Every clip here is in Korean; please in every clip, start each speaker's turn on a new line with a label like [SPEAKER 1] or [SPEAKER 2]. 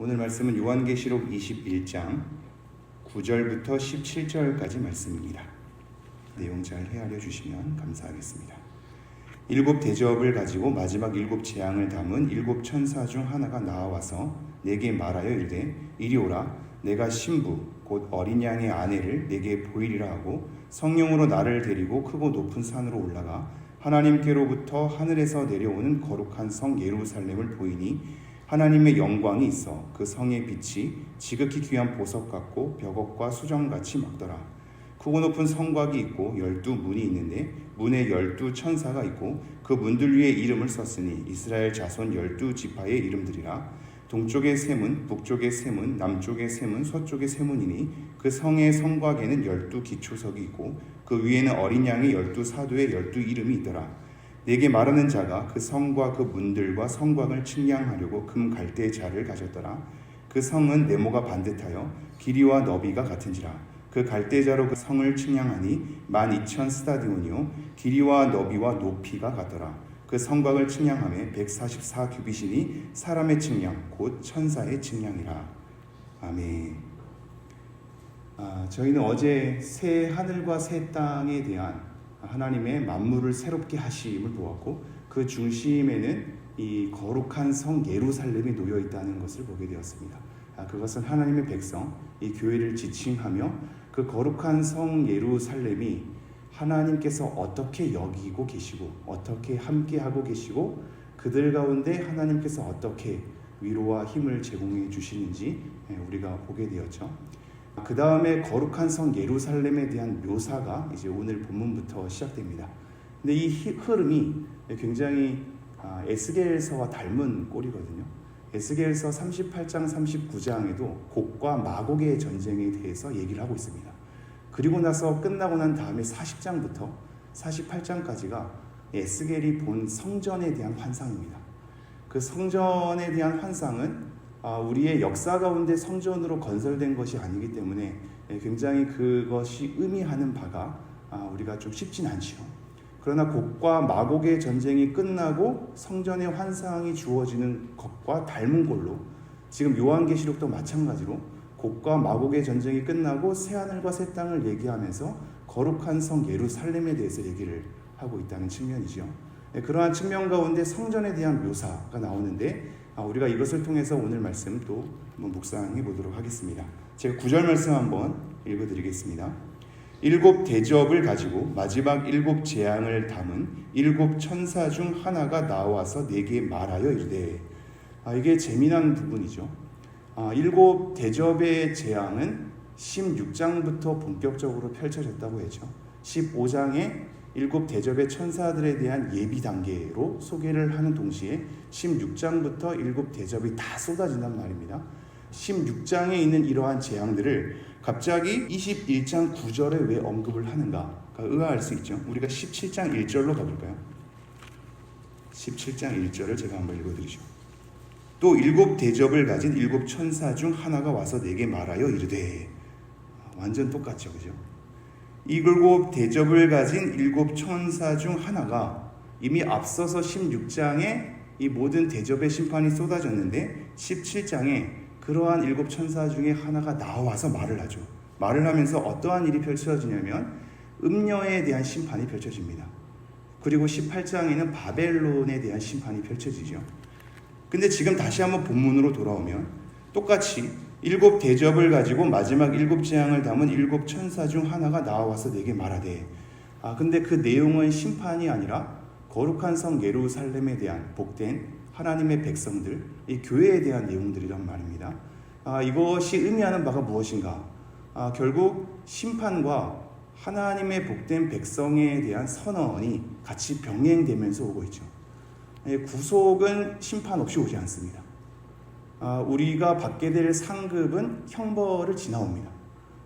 [SPEAKER 1] 오늘 말씀은 요한계시록 21장 9절부터 17절까지 말씀입니다. 내용 잘 헤아려 주시면 감사하겠습니다. 일곱 대접을 가지고 마지막 일곱 재앙을 담은 일곱 천사 중 하나가 나와서 내게 말하여 이르되 이리 오라. 내가 신부 곧 어린 양의 아내를 내게 보이리라 하고 성령으로 나를 데리고 크고 높은 산으로 올라가 하나님께로부터 하늘에서 내려오는 거룩한 성 예루살렘을 보이니 하나님의 영광이 있어 그 성의 빛이 지극히 귀한 보석 같고 벽옥과 수정같이 막더라. 크고 높은 성곽이 있고 12문이 있는데 문에 12천사가 있고 그 문들 위에 이름을 썼으니 이스라엘 자손 12지파의 이름들이라. 동쪽의 세 문, 북쪽의 세 문, 남쪽의 세 문, 서쪽의 세 문이니 그 성의 성곽에는 12기초석이 있고 그 위에는 어린 양의 12사도의 12이름이 있더라. 내게 말하는 자가 그 성과 그 문들과 성곽을 측량하려고 금 갈대의 자를 가졌더라. 그 성은 네모가 반듯하여 길이와 너비가 같은지라. 그 갈대자로 그 성을 측량하니 12,000 스타디온이요 길이와 너비와 높이가 같더라. 그 성곽을 측량하며 144 규빗이니 사람의 측량 곧 천사의 측량이라. 아멘. 저희는 어제 새 하늘과 새 땅에 대한 하나님의 만물을 새롭게 하심을 보았고 그 중심에는 이 거룩한 성 예루살렘이 놓여 있다는 것을 보게 되었습니다. 그것은 하나님의 백성, 이 교회를 지칭하며 그 거룩한 성 예루살렘이 하나님께서 어떻게 여기고 계시고 어떻게 함께하고 계시고 그들 가운데 하나님께서 어떻게 위로와 힘을 제공해 주시는지 우리가 보게 되었죠. 그 다음에 거룩한 성 예루살렘에 대한 묘사가 이제 오늘 본문부터 시작됩니다. 근데 이 흐름이 굉장히 에스겔서와 닮은 꼴이거든요. 에스겔서 38장 39장에도 곡과 마곡의 전쟁에 대해서 얘기를 하고 있습니다. 그리고 나서 끝나고 난 다음에 40장부터 48장까지가 에스겔이 본 성전에 대한 환상입니다. 그 성전에 대한 환상은 우리의 역사 가운데 성전으로 건설된 것이 아니기 때문에 굉장히 그것이 의미하는 바가 우리가 좀 쉽진 않죠. 그러나 곡과 마곡의 전쟁이 끝나고 성전의 환상이 주어지는 것과 닮은 걸로 지금 요한계시록도 마찬가지로 곡과 마곡의 전쟁이 끝나고 새하늘과 새 땅을 얘기하면서 거룩한 성 예루살렘에 대해서 얘기를 하고 있다는 측면이죠. 그러한 측면 가운데 성전에 대한 묘사가 나오는데 우리가 이것을 통해서 오늘 말씀 또 묵상해 보도록 하겠습니다. 제가 9절 말씀 한번 읽어드리겠습니다. 일곱 대접을 가지고 마지막 일곱 재앙을 담은 일곱 천사 중 하나가 나와서 내게 말하여 이르되. 이게 재미난 부분이죠. 일곱 대접의 재앙은 16장부터 본격적으로 펼쳐졌다고 했죠. 15장에 일곱 대접의 천사들에 대한 예비 단계로 소개를 하는 동시에 16장부터 일곱 대접이 다 쏟아진단 말입니다. 16장에 있는 이러한 재앙들을 갑자기 21장 9절에 왜 언급을 하는가 의아할 수 있죠. 우리가 17장 1절로 가볼까요? 17장 1절을 제가 한번 읽어드리죠. 또 일곱 대접을 가진 일곱 천사 중 하나가 와서 내게 말하여 이르되. 완전 똑같죠, 그죠? 일곱 대접을 가진 일곱 천사 중 하나가 이미 앞서서 16장에 이 모든 대접의 심판이 쏟아졌는데 17장에 그러한 일곱 천사 중에 하나가 나와서 말을 하죠. 말을 하면서 어떠한 일이 펼쳐지냐면 음녀에 대한 심판이 펼쳐집니다. 그리고 18장에는 바벨론에 대한 심판이 펼쳐지죠. 근데 지금 다시 한번 본문으로 돌아오면 똑같이 일곱 대접을 가지고 마지막 일곱 재앙을 담은 일곱 천사 중 하나가 나와서 내게 말하되. 근데 그 내용은 심판이 아니라 거룩한 성 예루살렘에 대한 복된 하나님의 백성들, 이 교회에 대한 내용들이란 말입니다. 이것이 의미하는 바가 무엇인가? 결국 심판과 하나님의 복된 백성에 대한 선언이 같이 병행되면서 오고 있죠. 구속은 심판 없이 오지 않습니다. 우리가 받게 될 상급은 형벌을 지나옵니다.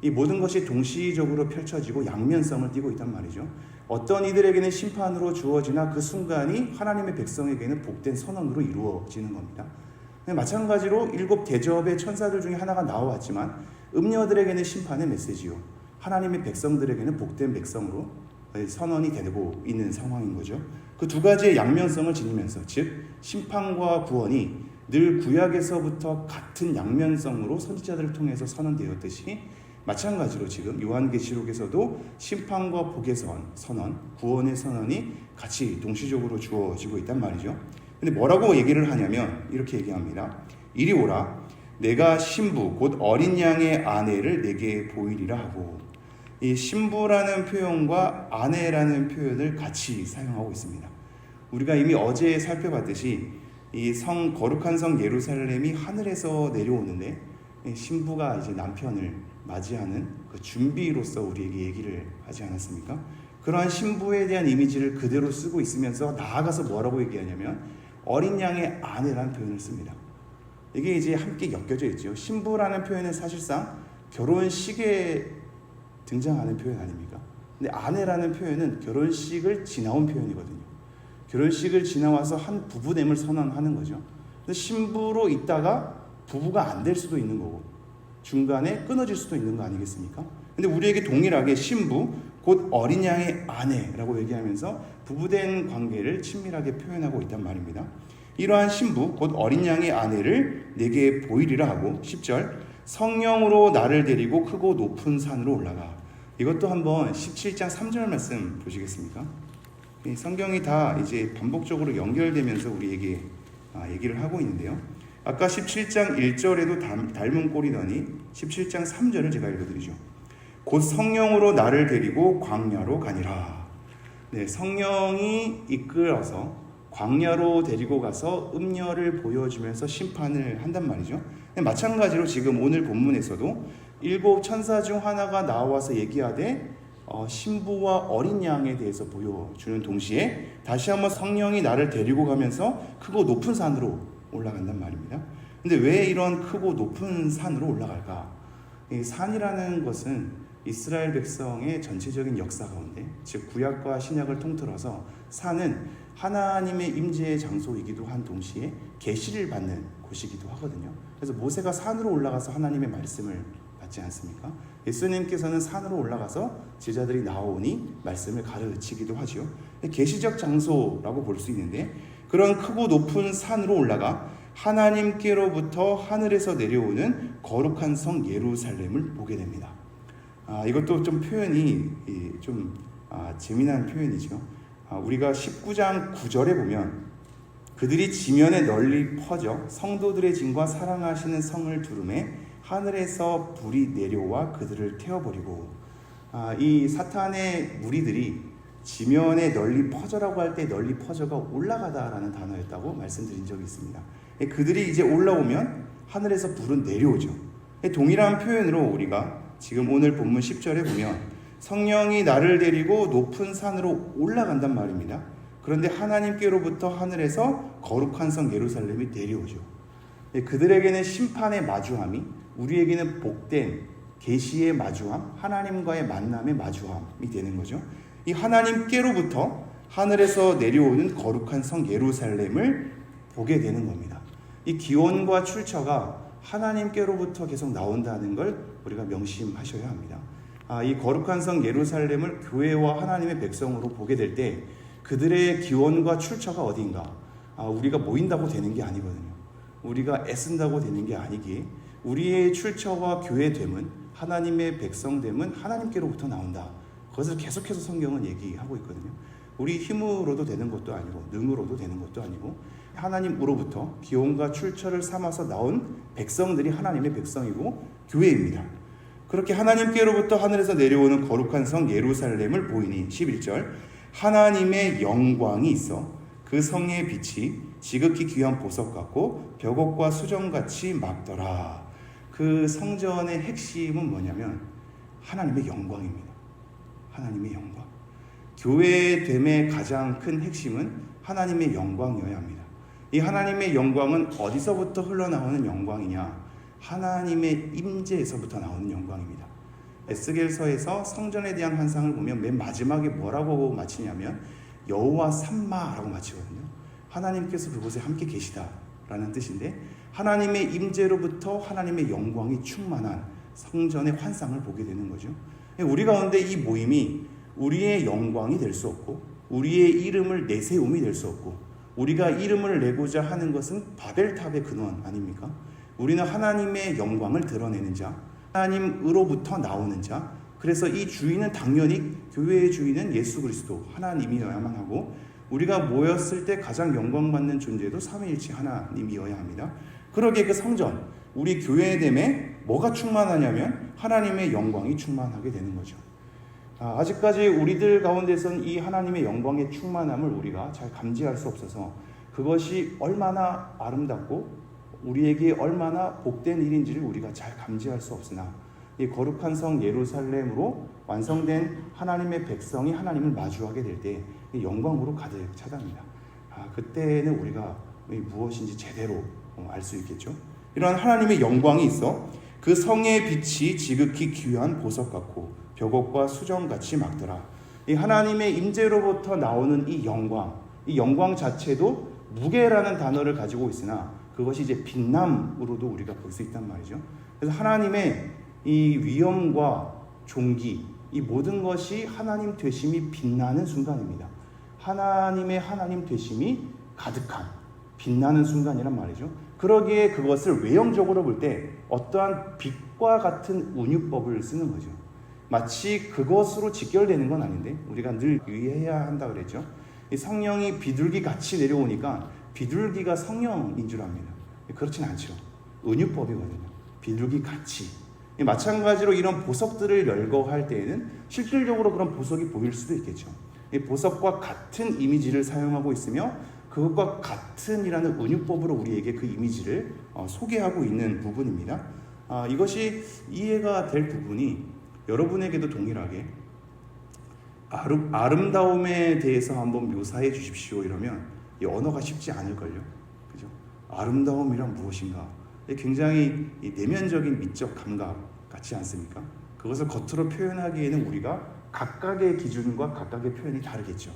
[SPEAKER 1] 이 모든 것이 동시적으로 펼쳐지고 양면성을 띠고 있단 말이죠. 어떤 이들에게는 심판으로 주어지나 그 순간이 하나님의 백성에게는 복된 선언으로 이루어지는 겁니다. 마찬가지로 일곱 대접의 천사들 중에 하나가 나와왔지만 음녀들에게는 심판의 메시지요, 하나님의 백성들에게는 복된 백성으로 선언이 되고 있는 상황인 거죠. 그 두 가지의 양면성을 지니면서, 즉 심판과 구원이 늘 구약에서부터 같은 양면성으로 선지자들을 통해서 선언되었듯이 마찬가지로 지금 요한계시록에서도 심판과 복의 선언, 구원의 선언이 같이 동시적으로 주어지고 있단 말이죠. 근데 뭐라고 얘기를 하냐면 이렇게 얘기합니다. 이리 오라, 내가 신부 곧 어린 양의 아내를 내게 보이리라 하고, 이 신부라는 표현과 아내라는 표현을 같이 사용하고 있습니다. 우리가 이미 어제 살펴봤듯이 이 거룩한 성 예루살렘이 하늘에서 내려오는데 신부가 이제 남편을 맞이하는 그 준비로서 우리에게 얘기를 하지 않았습니까? 그러한 신부에 대한 이미지를 그대로 쓰고 있으면서 나아가서 뭐라고 얘기하냐면 어린 양의 아내라는 표현을 씁니다. 이게 이제 함께 엮여져 있죠. 신부라는 표현은 사실상 결혼식에 등장하는 표현 아닙니까? 근데 아내라는 표현은 결혼식을 지나온 표현이거든요. 결혼식을 지나와서 한 부부됨을 선언하는 거죠. 근데 신부로 있다가 부부가 안 될 수도 있는 거고 중간에 끊어질 수도 있는 거 아니겠습니까? 근데 우리에게 동일하게 신부 곧 어린 양의 아내라고 얘기하면서 부부된 관계를 친밀하게 표현하고 있단 말입니다. 이러한 신부 곧 어린 양의 아내를 내게 보이리라 하고 10절 성령으로 나를 데리고 크고 높은 산으로 올라가. 이것도 한번 17장 3절 말씀 보시겠습니까? 이 성경이 다 이제 반복적으로 연결되면서 우리에게 얘기를 하고 있는데요. 아까 17장 1절에도 닮은 꼴이더니 17장 3절을 제가 읽어드리죠. 곧 성령으로 나를 데리고 광야로 가니라. 네, 성령이 이끌어서 광야로 데리고 가서 음녀를 보여주면서 심판을 한단 말이죠. 마찬가지로 지금 오늘 본문에서도 7 천사 중 하나가 나와서 얘기하되 신부와 어린 양에 대해서 보여주는 동시에 다시 한번 성령이 나를 데리고 가면서 크고 높은 산으로 올라간단 말입니다. 근데 왜 이런 크고 높은 산으로 올라갈까? 이 산이라는 것은 이스라엘 백성의 전체적인 역사 가운데, 즉 구약과 신약을 통틀어서 산은 하나님의 임재의 장소이기도 한 동시에 계시를 받는 곳이기도 하거든요. 그래서 모세가 산으로 올라가서 하나님의 말씀을 받지 않습니까? 예수님께서는 산으로 올라가서 제자들이 나오니 말씀을 가르치기도 하죠. 계시적 장소라고 볼 수 있는데 그런 크고 높은 산으로 올라가 하나님께로부터 하늘에서 내려오는 거룩한 성 예루살렘을 보게 됩니다. 이것도 좀 표현이 좀 재미난 표현이죠. 우리가 19장 9절에 보면 그들이 지면에 널리 퍼져 성도들의 진과 사랑하시는 성을 두름에 하늘에서 불이 내려와 그들을 태워버리고, 이 사탄의 무리들이 지면에 널리 퍼져라고 할 때 널리 퍼져가 올라가다라는 단어였다고 말씀드린 적이 있습니다. 그들이 이제 올라오면 하늘에서 불은 내려오죠. 동일한 표현으로 우리가 지금 오늘 본문 10절에 보면 성령이 나를 데리고 높은 산으로 올라간단 말입니다. 그런데 하나님께로부터 하늘에서 거룩한 성 예루살렘이 내려오죠. 그들에게는 심판의 마주함이, 우리에게는 복된 계시의 마주함, 하나님과의 만남의 마주함이 되는 거죠. 이 하나님께로부터 하늘에서 내려오는 거룩한 성 예루살렘을 보게 되는 겁니다. 이 기원과 출처가 하나님께로부터 계속 나온다는 걸 우리가 명심하셔야 합니다. 이 거룩한 성 예루살렘을 교회와 하나님의 백성으로 보게 될 때 그들의 기원과 출처가 어디인가? 우리가 모인다고 되는 게 아니거든요. 우리가 애쓴다고 되는 게 아니기에 우리의 출처와 교회됨은, 하나님의 백성됨은 하나님께로부터 나온다. 그것을 계속해서 성경은 얘기하고 있거든요. 우리 힘으로도 되는 것도 아니고 능으로도 되는 것도 아니고 하나님으로부터 기원과 출처를 삼아서 나온 백성들이 하나님의 백성이고 교회입니다. 그렇게 하나님께로부터 하늘에서 내려오는 거룩한 성 예루살렘을 보이니 11절 하나님의 영광이 있어 그 성의 빛이 지극히 귀한 보석 같고 벽옥과 수정같이 맑더라. 그 성전의 핵심은 뭐냐면 하나님의 영광입니다. 하나님의 영광. 교회됨의 가장 큰 핵심은 하나님의 영광이어야 합니다. 이 하나님의 영광은 어디서부터 흘러나오는 영광이냐? 하나님의 임재에서부터 나오는 영광입니다. 에스겔서에서 성전에 대한 환상을 보면 맨 마지막에 뭐라고 마치냐면 여호와 삼마라고 마치거든요. 하나님께서 그곳에 함께 계시다라는 뜻인데 하나님의 임재로부터 하나님의 영광이 충만한 성전의 환상을 보게 되는 거죠. 우리 가운데 이 모임이 우리의 영광이 될 수 없고 우리의 이름을 내세움이 될 수 없고 우리가 이름을 내고자 하는 것은 바벨탑의 근원 아닙니까? 우리는 하나님의 영광을 드러내는 자, 하나님으로부터 나오는 자. 그래서 이 주인은 당연히 교회의 주인은 예수 그리스도 하나님이어야만 하고, 우리가 모였을 때 가장 영광받는 존재도 삼위일체 하나님이어야 합니다. 그러기에 그 성전, 우리 교회됨에 뭐가 충만하냐면 하나님의 영광이 충만하게 되는 거죠. 아직까지 우리들 가운데서는 이 하나님의 영광의 충만함을 우리가 잘 감지할 수 없어서 그것이 얼마나 아름답고 우리에게 얼마나 복된 일인지를 우리가 잘 감지할 수 없으나, 이 거룩한 성 예루살렘으로 완성된 하나님의 백성이 하나님을 마주하게 될 때 영광으로 가득 차답니다. 그때는 우리가 무엇인지 제대로 알 수 있겠죠. 이러한 하나님의 영광이 있어 그 성의 빛이 지극히 귀한 보석 같고 벽옥과 수정같이 막더라. 이 하나님의 임재로부터 나오는 이 영광 자체도 무게라는 단어를 가지고 있으나 그것이 이제 빛남으로도 우리가 볼 수 있단 말이죠. 그래서 하나님의 이 위엄과 존귀, 이 모든 것이 하나님 되심이 빛나는 순간입니다. 하나님의 하나님 되심이 가득한 빛나는 순간이란 말이죠. 그러기에 그것을 외형적으로 볼 때 어떠한 빛과 같은 운유법을 쓰는 거죠. 마치 그것으로 직결되는 건 아닌데 우리가 늘 유의해야 한다 그랬죠. 이 성령이 비둘기 같이 내려오니까 비둘기가 성령인 줄 압니다. 그렇진 않죠. 은유법이거든요. 비둘기 같이. 마찬가지로 이런 보석들을 열거할 때에는 실질적으로 그런 보석이 보일 수도 있겠죠. 이 보석과 같은 이미지를 사용하고 있으며 그것과 같은이라는 은유법으로 우리에게 그 이미지를 소개하고 있는 부분입니다. 이것이 이해가 될 부분이 여러분에게도 동일하게 아름다움에 대해서 한번 묘사해 주십시오 이러면 이 언어가 쉽지 않을걸요. 그죠? 아름다움이란 무엇인가? 굉장히 내면적인 미적 감각 같지 않습니까? 그것을 겉으로 표현하기에는 우리가 각각의 기준과 각각의 표현이 다르겠죠.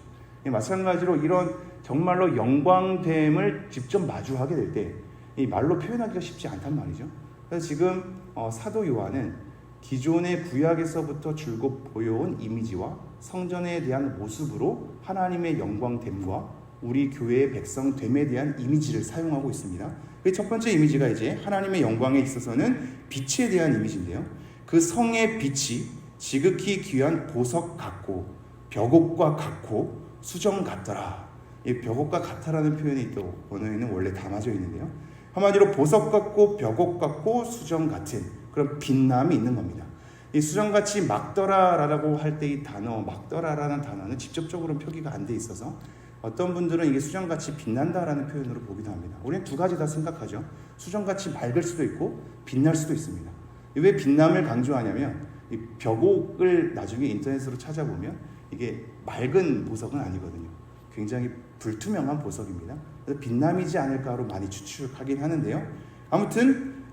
[SPEAKER 1] 마찬가지로 이런 정말로 영광됨을 직접 마주하게 될 때 이 말로 표현하기가 쉽지 않단 말이죠. 그래서 지금 사도 요한은 기존의 구약에서부터 줄곧 보여온 이미지와 성전에 대한 모습으로 하나님의 영광됨과 우리 교회의 백성됨에 대한 이미지를 사용하고 있습니다. 그 첫 번째 이미지가 이제 하나님의 영광에 있어서는 빛에 대한 이미지인데요. 그 성의 빛이 지극히 귀한 보석 같고 벽옥과 같고 수정 같더라. 이 벽옥과 같다라는 표현이 또 언어에는 원래 담아져 있는데요. 한마디로 보석 같고 벽옥 같고 수정 같은 그런 빛남이 있는 겁니다. 이 수정같이 막더라라고 할 때 이 단어 막더라라는 단어는 직접적으로 표기가 안 돼 있어서 어떤 분들은 이게 수정같이 빛난다라는 표현으로 보기도 합니다. 우리는 두 가지 다 생각하죠. 수정같이 맑을 수도 있고 빛날 수도 있습니다. 왜 빛남을 강조하냐면 이 벽옥을 나중에 인터넷으로 찾아보면 이게 맑은 보석은 아니거든요. 굉장히 불투명한 보석입니다. 그래서 빛남이지 않을까로 많이 추측하긴 하는데요. 아무튼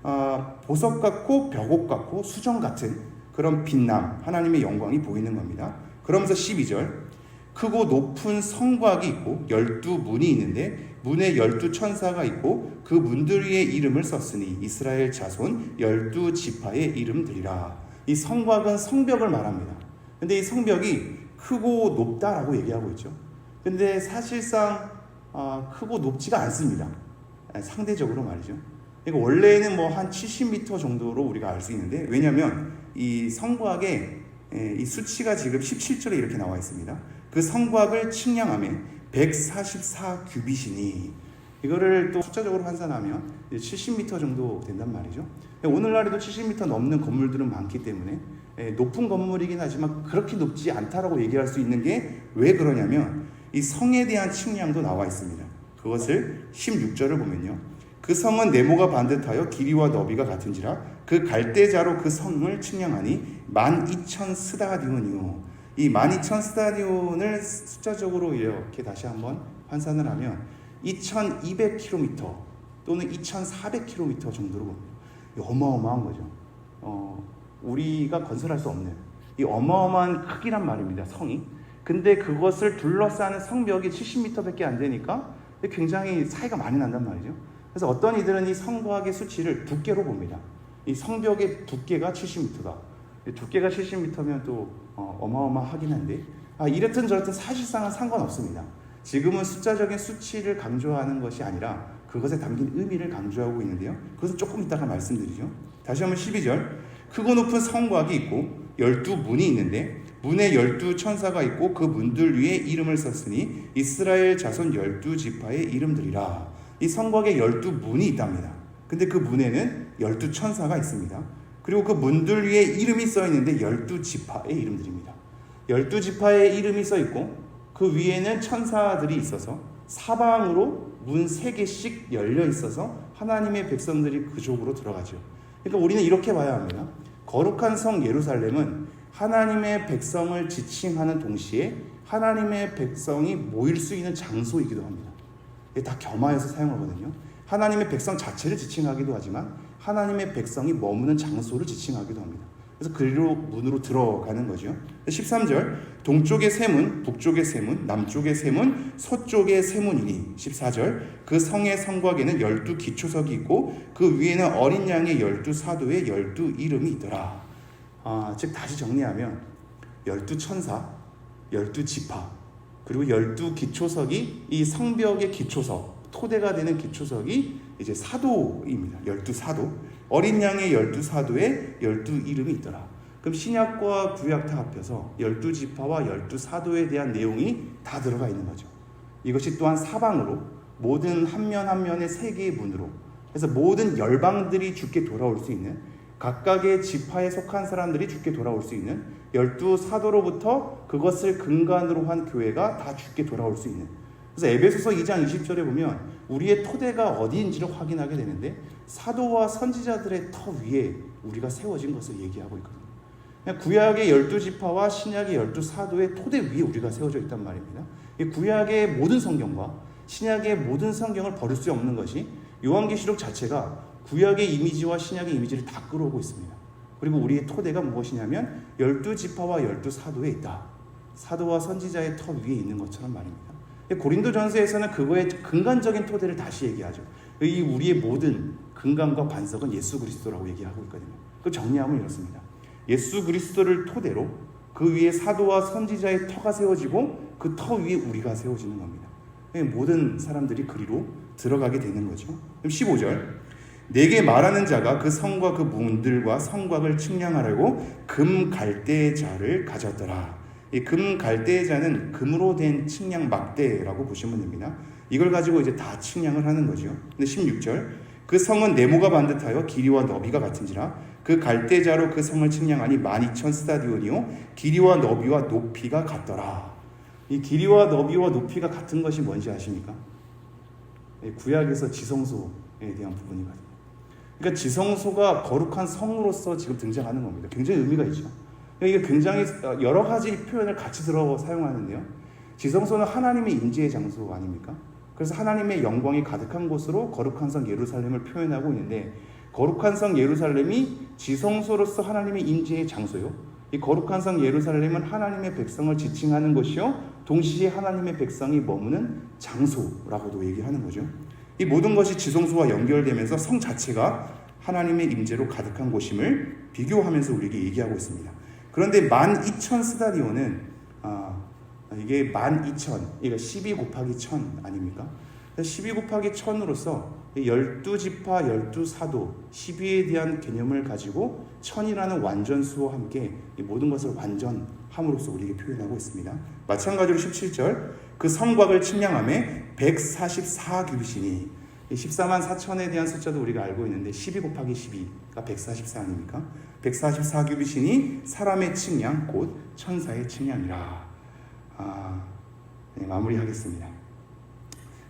[SPEAKER 1] 보석 같고 벽옥 같고 수정 같은 그런 빛남, 하나님의 영광이 보이는 겁니다. 그러면서 12절 크고 높은 성곽이 있고 12문이 있는데 문에 12천사가 있고 그 문들 위에 이름을 썼으니 이스라엘 자손 12지파의 이름들이라. 이 성곽은 성벽을 말합니다. 근데 이 성벽이 크고 높다라고 얘기하고 있죠. 근데 사실상 크고 높지가 않습니다. 상대적으로 말이죠. 그러니까 원래는 뭐 한 70m 정도로 우리가 알 수 있는데, 왜냐하면 이 성곽에 이 수치가 지금 17절에 이렇게 나와 있습니다. 그 성곽을 측량하면 144규빗이니, 이거를 또 숫자적으로 환산하면 70m 정도 된단 말이죠. 오늘날에도 70m 넘는 건물들은 많기 때문에 높은 건물이긴 하지만 그렇게 높지 않다라고 얘기할 수 있는 게 왜 그러냐면 이 성에 대한 측량도 나와 있습니다. 그것을 16절을 보면요. 그 성은 네모가 반듯하여 길이와 너비가 같은지라 그 갈대자로 그 성을 측량하니 12,000스다디온이요. 이 12,000스다디온을 숫자적으로 이렇게 다시 한번 환산을 하면 2,200km 또는 2,400km 정도로 봅니다. 어마어마한 거죠. 우리가 건설할 수 없는 이 어마어마한 크기란 말입니다. 성이. 근데 그것을 둘러싸는 성벽이 70m밖에 안 되니까 굉장히 차이가 많이 난단 말이죠. 그래서 어떤 이들은 이 성곽의 수치를 두께로 봅니다. 이 성벽의 두께가 70m다. 두께가 70m면 또 어마어마하긴 한데 이렇든 저렇든 사실상은 상관없습니다. 지금은 숫자적인 수치를 강조하는 것이 아니라 그것에 담긴 의미를 강조하고 있는데요. 그것은 조금 이따가 말씀드리죠. 다시 한번 12절. 크고 높은 성곽이 있고 12문이 있는데 문에 12천사가 있고 그 문들 위에 이름을 썼으니 이스라엘 자손 12지파의 이름들이라. 이 성곽에 12문이 있답니다. 근데 그 문에는 12천사가 있습니다. 그리고 그 문들 위에 이름이 써 있는데 12지파의 이름들입니다. 12지파의 이름이 써 있고 그 위에는 천사들이 있어서 사방으로 문 3개씩 열려 있어서 하나님의 백성들이 그쪽으로 들어가죠. 그러니까 우리는 이렇게 봐야 합니다. 거룩한 성 예루살렘은 하나님의 백성을 지칭하는 동시에 하나님의 백성이 모일 수 있는 장소이기도 합니다. 이게 다 겸하여서 사용하거든요. 하나님의 백성 자체를 지칭하기도 하지만 하나님의 백성이 머무는 장소를 지칭하기도 합니다. 그래서 그리로 문으로 들어가는 거죠. 13절 동쪽의 세문, 북쪽의 세문, 남쪽의 세문, 서쪽의 세문이니 14절 그 성의 성곽에는 12기초석이 있고 그 위에는 어린 양의 12사도의 12 이름이 있더라. 즉 다시 정리하면 12천사, 12지파 그리고 12기초석이 이 성벽의 기초석, 토대가 되는 기초석이 이제 사도입니다. 12사도. 어린 양의 12사도에 12 이름이 있더라. 그럼 신약과 구약 다 합해서 12지파와 12사도에 대한 내용이 다 들어가 있는 거죠. 이것이 또한 사방으로 모든 한 면 한 면의 3개의 문으로 해서 모든 열방들이 주께 돌아올 수 있는 각각의 지파에 속한 사람들이 주께 돌아올 수 있는 12사도로부터 그것을 근간으로 한 교회가 다 주께 돌아올 수 있는. 그래서 에베소서 2장 20절에 보면 우리의 토대가 어디인지를 확인하게 되는데 사도와 선지자들의 터 위에 우리가 세워진 것을 얘기하고 있거든요. 구약의 12지파와 신약의 12사도의 토대 위에 우리가 세워져 있단 말입니다. 구약의 모든 성경과 신약의 모든 성경을 버릴 수 없는 것이 요한계시록 자체가 구약의 이미지와 신약의 이미지를 다 끌어오고 있습니다. 그리고 우리의 토대가 무엇이냐면 12지파와 12사도에 있다. 사도와 선지자의 터 위에 있는 것처럼 말입니다. 고린도전서에서는 그거의 근간적인 토대를 다시 얘기하죠. 이 우리의 모든 근간과 반석은 예수 그리스도라고 얘기하고 있거든요. 그 정리하면 이렇습니다. 예수 그리스도를 토대로 그 위에 사도와 선지자의 터가 세워지고 그 터 위에 우리가 세워지는 겁니다. 모든 사람들이 그리로 들어가게 되는 거죠. 그럼 15절 내게 말하는 자가 그 성과 그 문들과 성곽을 측량하려고 금 갈대자를 가졌더라. 이 금 갈대자는 금으로 된 측량 막대라고 보시면 됩니다. 이걸 가지고 이제 다 측량을 하는 거죠. 근데 16절 그 성은 네모가 반듯하여 길이와 너비가 같은지라 그 갈대자로 그 성을 측량하니 12,000 스타디온이요 길이와 너비와 높이가 같더라. 이 길이와 너비와 높이가 같은 것이 뭔지 아십니까? 구약에서 지성소에 대한 부분이거든요. 그러니까 지성소가 거룩한 성으로서 지금 등장하는 겁니다. 굉장히 의미가 있죠. 이게 굉장히 여러 가지 표현을 같이 들어 사용하는데요. 지성소는 하나님의 임재의 장소 아닙니까? 그래서 하나님의 영광이 가득한 곳으로 거룩한 성 예루살렘을 표현하고 있는데 거룩한 성 예루살렘이 지성소로서 하나님의 임재의 장소요. 이 거룩한 성 예루살렘은 하나님의 백성을 지칭하는 곳이요. 동시에 하나님의 백성이 머무는 장소라고도 얘기하는 거죠. 이 모든 것이 지성소와 연결되면서 성 자체가 하나님의 임재로 가득한 곳임을 비교하면서 우리에게 얘기하고 있습니다. 그런데 12,000 스타디온은 이게 12,000, 이거 12 곱하기 1000 아닙니까? 12 곱하기 1000으로서 12지파, 12사도, 12에 대한 개념을 가지고 1000이라는 완전수와 함께 이 모든 것을 완전함으로써 우리에게 표현하고 있습니다. 마찬가지로 17절 그 성곽을 측량함에 144규빗이니 14만 4천에 대한 숫자도 우리가 알고 있는데 12 곱하기 12가 144 아닙니까? 144규빗이니 사람의 측량 곧 천사의 측량이라. 마무리하겠습니다.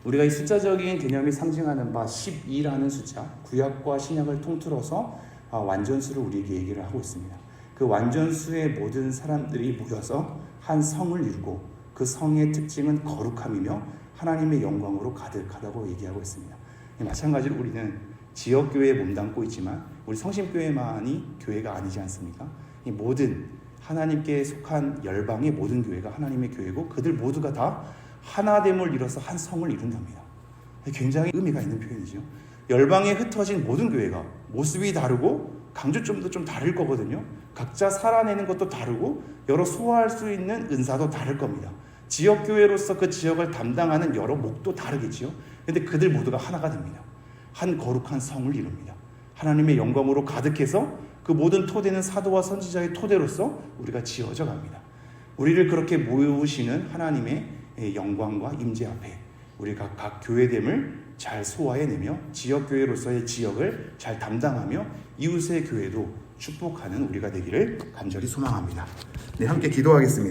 [SPEAKER 1] 우리가 이 숫자적인 개념이 상징하는 바 12라는 숫자, 구약과 신약을 통틀어서 완전수를 우리에게 얘기를 하고 있습니다. 그 완전수의 모든 사람들이 모여서 한 성을 이루고 그 성의 특징은 거룩함이며 하나님의 영광으로 가득하다고 얘기하고 있습니다. 마찬가지로 우리는 지역교회에 몸담고 있지만 우리 성심교회만이 교회가 아니지 않습니까? 이 모든 하나님께 속한 열방의 모든 교회가 하나님의 교회고 그들 모두가 다 하나됨을 이뤄서 한 성을 이룬답니다. 굉장히 의미가 있는 표현이죠. 열방에 흩어진 모든 교회가 모습이 다르고 강조점도 좀 다를 거거든요. 각자 살아내는 것도 다르고 여러 소화할 수 있는 은사도 다를 겁니다. 지역교회로서 그 지역을 담당하는 여러 목도 다르겠지요. 근데 그들 모두가 하나가 됩니다. 한 거룩한 성을 이룹니다. 하나님의 영광으로 가득해서 그 모든 토대는 사도와 선지자의 토대로서 우리가 지어져 갑니다. 우리를 그렇게 모으시는 하나님의 영광과 임재 앞에 우리가 각 교회됨을 잘 소화해내며 지역교회로서의 지역을 잘 담당하며 이웃의 교회도 축복하는 우리가 되기를 간절히 소망합니다. 네, 함께 기도하겠습니다.